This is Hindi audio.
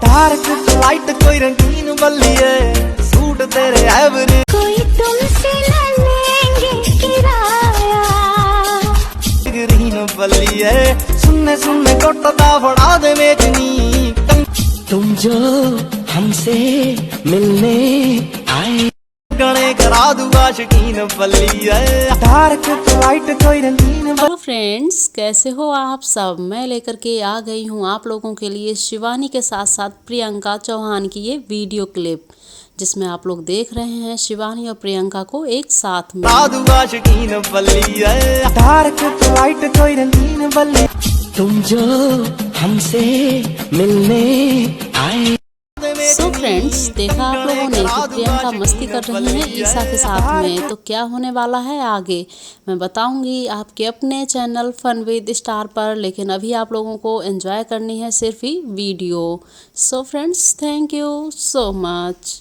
डार्क लाइट कोई रंगीन बल्ली है, सूट तेरे एवरी कोई तुमसे न लेंगे किराया। ग्रीन बल्ली है, सुनने सुनने कोटदा फड़ा दे मेचनी। तुम जो हमसे मिलने आए गणे करा दूंगा शकीन बल्ली है, डार्क लाइट कोई रंगीन। हेलो फ्रेंड्स, कैसे हो आप सब। मैं लेकर के आ गई हूँ आप लोगों के लिए शिवानी के साथ साथ प्रियंका चौहान की ये वीडियो क्लिप, जिसमें आप लोग देख रहे हैं शिवानी और प्रियंका को एक साथ में। शकीन बल्ली है, डार्क लाइट कोई रंगीन बल्ली। तुम जो हमसे मिलने आए। सो फ्रेंड्स, देखा आप लोगों ने कि प्रियंका मस्ती कर रही हैं ईशा के साथ में, तो क्या होने वाला है आगे मैं बताऊंगी आपके अपने चैनल फन विद स्टार पर। लेकिन अभी आप लोगों को एंजॉय करनी है सिर्फ ही video. So friends, thank you so much.